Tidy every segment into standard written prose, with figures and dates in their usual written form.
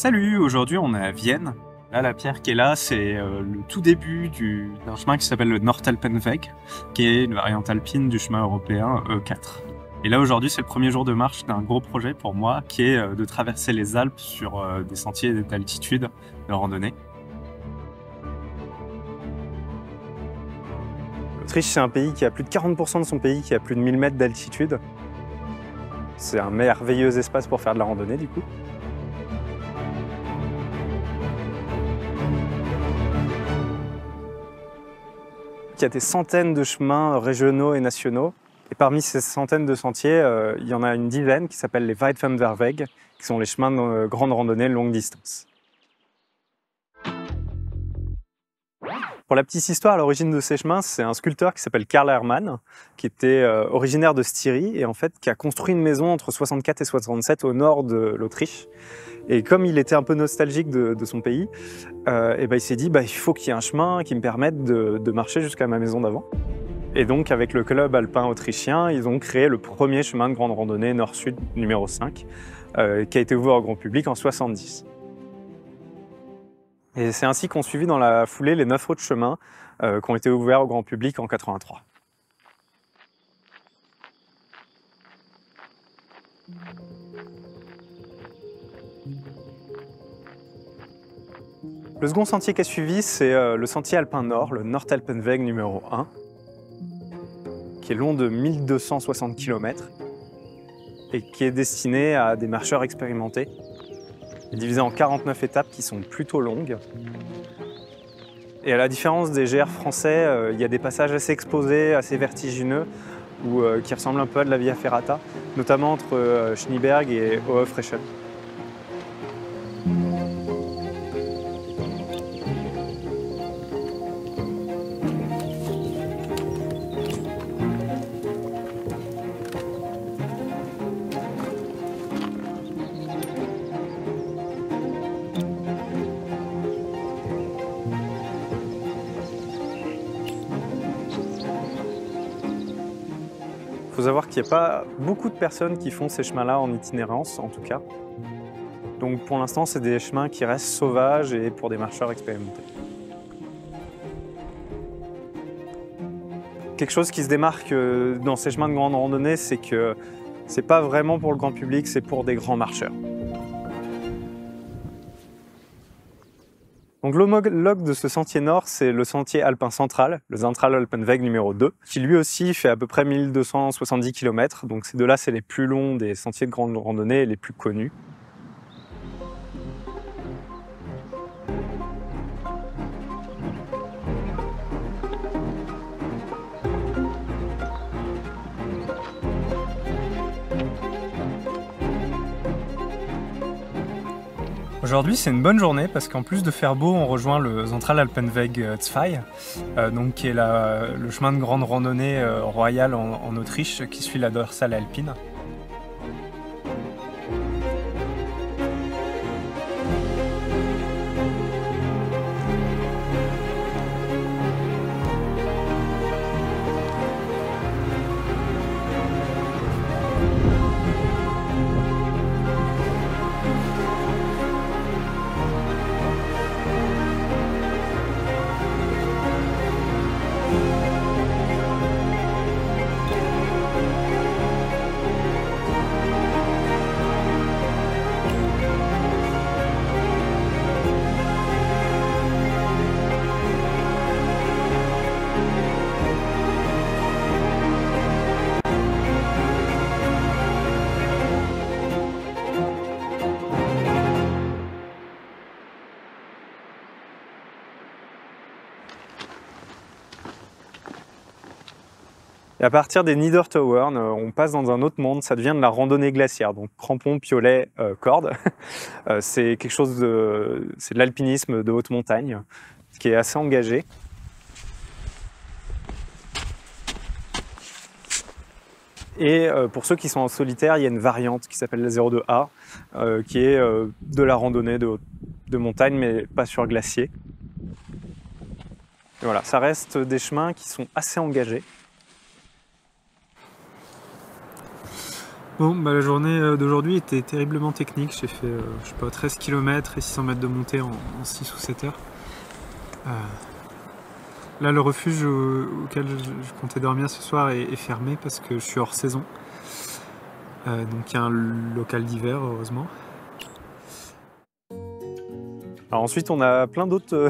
Salut, aujourd'hui on est à Vienne. Là, la pierre qui est là, c'est le tout début d'un chemin qui s'appelle le Nordalpenweg, qui est une variante alpine du chemin européen E4. Et là, aujourd'hui, c'est le premier jour de marche d'un gros projet pour moi, qui est de traverser les Alpes sur des sentiers d'altitude de randonnée. L'Autriche, c'est un pays qui a plus de 40% de son pays qui a plus de 1000 mètres d'altitude. C'est un merveilleux espace pour faire de la randonnée, du coup. Il y a des centaines de chemins régionaux et nationaux. Et parmi ces centaines de sentiers, il y en a une dizaine qui s'appellent les Weitwanderwege, qui sont les chemins de grande randonnée longue distance. Pour la petite histoire, à l'origine de ces chemins, c'est un sculpteur qui s'appelle Karl Hermann, qui était originaire de Styrie et en fait qui a construit une maison entre 64 et 67 au nord de l'Autriche. Et comme il était un peu nostalgique de son pays, il s'est dit il faut qu'il y ait un chemin qui me permette de marcher jusqu'à ma maison d'avant. Et donc avec le club alpin autrichien, ils ont créé le premier chemin de grande randonnée nord-sud numéro 5, qui a été ouvert au grand public en 70. Et c'est ainsi qu'ont suivi dans la foulée les 9 autres chemins qui ont été ouverts au grand public en 83. Le second sentier qui a suivi, c'est le sentier alpin nord, le Nordalpenweg numéro 1, qui est long de 1260 km et qui est destiné à des marcheurs expérimentés. Il est divisé en 49 étapes qui sont plutôt longues. Et à la différence des GR français, il y a des passages assez exposés, assez vertigineux, qui ressemblent un peu à de la Via Ferrata, notamment entre Schneeberg et Hohe-Frechen. Il faut savoir qu'il n'y a pas beaucoup de personnes qui font ces chemins-là en itinérance, en tout cas. Donc pour l'instant, c'est des chemins qui restent sauvages et pour des marcheurs expérimentés. Quelque chose qui se démarque dans ces chemins de grande randonnée, c'est que c'est pas vraiment pour le grand public, c'est pour des grands marcheurs. Donc l'homologue de ce sentier nord, c'est le sentier alpin central, le Zentralalpenweg numéro 2, qui lui aussi fait à peu près 1270 km. Donc ces deux-là, c'est les plus longs des sentiers de grande randonnée et les plus connus. Aujourd'hui, c'est une bonne journée parce qu'en plus de faire beau, on rejoint le Zentralalpenweg 2, qui est le chemin de grande randonnée royale en Autriche qui suit la dorsale alpine. Et à partir des Niedertauern, on passe dans un autre monde, ça devient de la randonnée glaciaire, donc crampons, piolets, cordes. C'est quelque chose c'est de l'alpinisme de haute montagne, ce qui est assez engagé. Et pour ceux qui sont en solitaire, il y a une variante qui s'appelle la 02A, qui est de la randonnée de montagne, mais pas sur glacier. Et voilà, ça reste des chemins qui sont assez engagés. Bon, bah, la journée d'aujourd'hui était terriblement technique. J'ai fait, je sais pas, 13 km et 600 mètres de montée en 6 ou 7 heures. Là, le refuge auquel je comptais dormir ce soir est fermé parce que je suis hors saison. Donc il y a un local d'hiver, heureusement. Alors ensuite, on a plein d'autres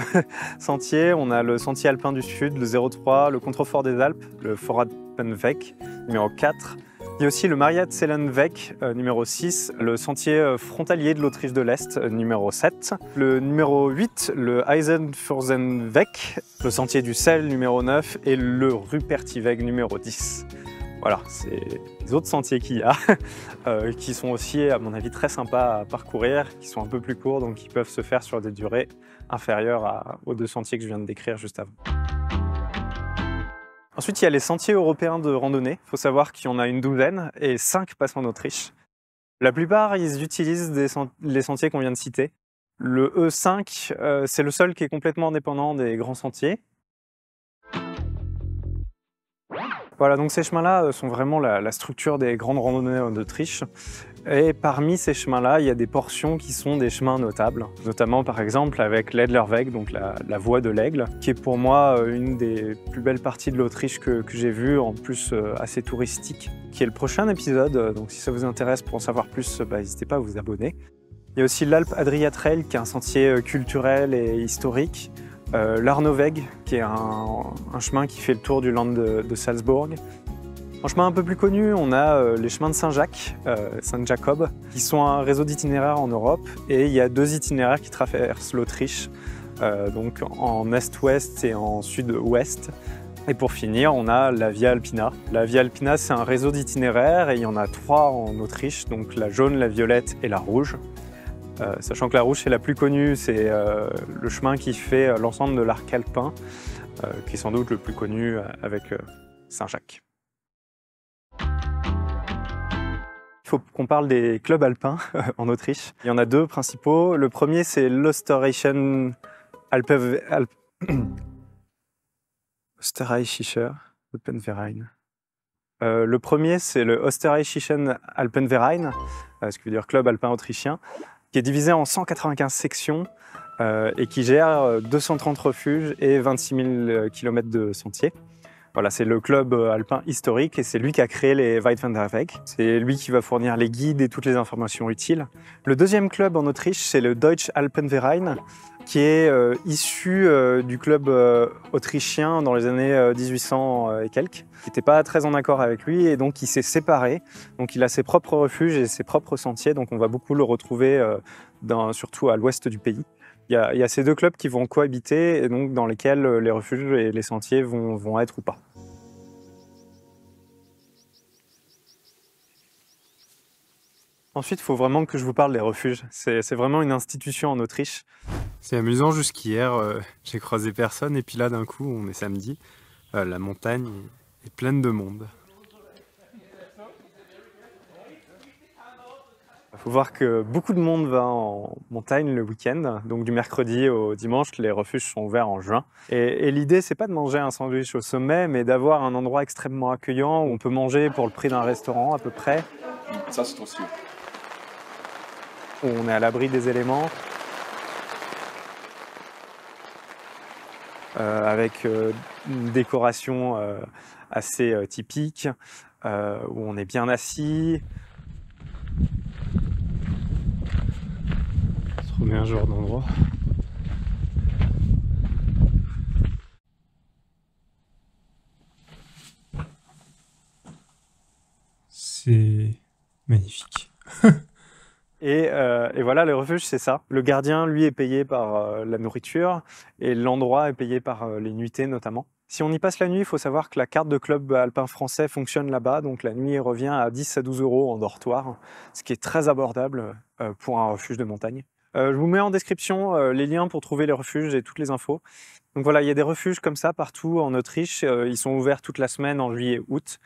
sentiers. On a le sentier alpin du Sud, le 03, le Contrefort des Alpes, le Voralpenweg, numéro 4. Il y a aussi le Mariatsellen-Weg, numéro 6, le sentier frontalier de l'Autriche de l'Est, numéro 7. Le numéro 8, le Eisenfurzenweg, le sentier du sel, numéro 9, et le Rupertiweg, numéro 10. Voilà, c'est les autres sentiers qu'il y a, qui sont aussi, à mon avis, très sympas à parcourir, qui sont un peu plus courts, donc qui peuvent se faire sur des durées inférieures aux 2 sentiers que je viens de décrire juste avant. Ensuite, il y a les sentiers européens de randonnée. Il faut savoir qu'il y en a une douzaine et 5 passent en Autriche. La plupart, ils utilisent les sentiers qu'on vient de citer. Le E5, c'est le seul qui est complètement indépendant des grands sentiers. Voilà, donc ces chemins-là sont vraiment la structure des grandes randonnées en Autriche. Et parmi ces chemins-là, il y a des portions qui sont des chemins notables, notamment par exemple avec l'Edlerweg, donc la voie de l'aigle, qui est pour moi une des plus belles parties de l'Autriche que j'ai vues, en plus assez touristique, qui est le prochain épisode. Donc si ça vous intéresse pour en savoir plus, n'hésitez pas à vous abonner. Il y a aussi l'Alp Adria Trail, qui est un sentier culturel et historique. L'Arnoveg, qui est un chemin qui fait le tour du land de Salzbourg. En chemin un peu plus connu, on a les chemins de Saint-Jacques, Saint-Jacob, qui sont un réseau d'itinéraires en Europe. Et il y a 2 itinéraires qui traversent l'Autriche, donc en est-ouest et en sud-ouest. Et pour finir, on a la Via Alpina. La Via Alpina, c'est un réseau d'itinéraires et il y en a 3 en Autriche, donc la jaune, la violette et la rouge. Sachant que la rouge, c'est la plus connue, c'est le chemin qui fait l'ensemble de l'arc alpin, qui est sans doute le plus connu avec Saint-Jacques. Il faut qu'on parle des clubs alpins en Autriche. Il y en a 2 principaux. Le premier, c'est l'Österreichischen Österreichischer Alpenverein. Le premier, c'est le Österreichischen Alpenverein, ce qui veut dire club alpin autrichien, qui est divisé en 195 sections et qui gère 230 refuges et 26 000 km de sentiers. Voilà, c'est le club alpin historique et c'est lui qui a créé les Weitwanderweg. C'est lui qui va fournir les guides et toutes les informations utiles. Le deuxième club en Autriche, c'est le Deutsche Alpenverein, qui est issu du club autrichien dans les années 1800 et quelques, qui n'était pas très en accord avec lui et donc il s'est séparé. Donc il a ses propres refuges et ses propres sentiers, donc on va beaucoup le retrouver surtout à l'ouest du pays. Il y a ces 2 clubs qui vont cohabiter et donc dans lesquels les refuges et les sentiers vont être ou pas. Ensuite, il faut vraiment que je vous parle des refuges. C'est vraiment une institution en Autriche. C'est amusant, jusqu'hier, j'ai croisé personne et puis là, d'un coup, on est samedi, la montagne est pleine de monde. Il faut voir que beaucoup de monde va en montagne le week-end, donc du mercredi au dimanche, les refuges sont ouverts en juin. Et l'idée, c'est pas de manger un sandwich au sommet, mais d'avoir un endroit extrêmement accueillant où on peut manger pour le prix d'un restaurant à peu près. Ça, c'est trop sûr. Où on est à l'abri des éléments. Avec une décoration assez typique, où on est bien assis. Trop bien, ce genre d'endroit. C'est magnifique. Et voilà, le refuge, c'est ça. Le gardien, lui, est payé par la nourriture et l'endroit est payé par les nuitées notamment. Si on y passe la nuit, il faut savoir que la carte de club alpin français fonctionne là-bas. Donc la nuit revient à 10 à 12 € en dortoir, ce qui est très abordable pour un refuge de montagne. Je vous mets en description les liens pour trouver les refuges et toutes les infos. Donc voilà, il y a des refuges comme ça partout en Autriche. Ils sont ouverts toute la semaine en juillet et août.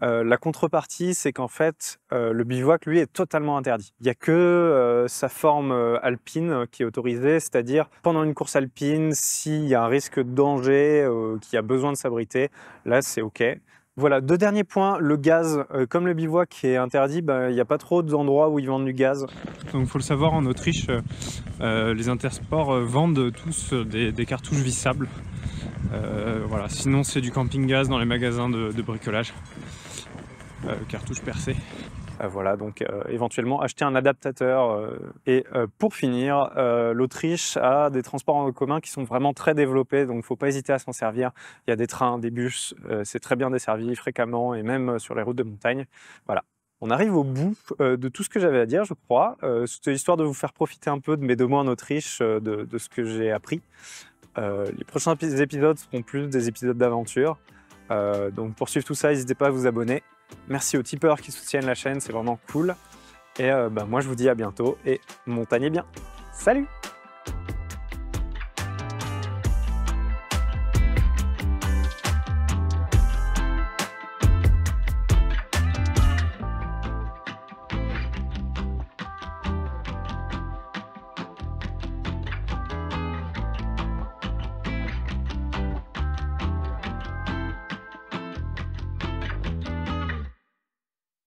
La contrepartie, c'est qu'en fait, le bivouac, lui, est totalement interdit. Il n'y a que sa forme alpine qui est autorisée, c'est-à-dire pendant une course alpine, s'il y a un risque de danger, qu'il y a besoin de s'abriter, là, c'est OK. Voilà, 2 derniers points. Le gaz, comme le bivouac est interdit, il n'y a pas trop d'endroits où ils vendent du gaz. Donc il faut le savoir, en Autriche, les Intersports vendent tous des cartouches vissables. Voilà. Sinon c'est du camping gaz dans les magasins de bricolage. Cartouches percées. Voilà, donc éventuellement acheter un adaptateur. Pour finir, l'Autriche a des transports en commun qui sont vraiment très développés, donc il ne faut pas hésiter à s'en servir. Il y a des trains, des bus, c'est très bien desservi fréquemment et même sur les routes de montagne. Voilà. On arrive au bout de tout ce que j'avais à dire, je crois. C'était histoire de vous faire profiter un peu de mes 2 mois en Autriche, de ce que j'ai appris. Les prochains épisodes seront plus des épisodes d'aventure. Donc pour suivre tout ça, n'hésitez pas à vous abonner. Merci aux tipeurs qui soutiennent la chaîne, c'est vraiment cool. Et moi je vous dis à bientôt et montagnez bien. Salut!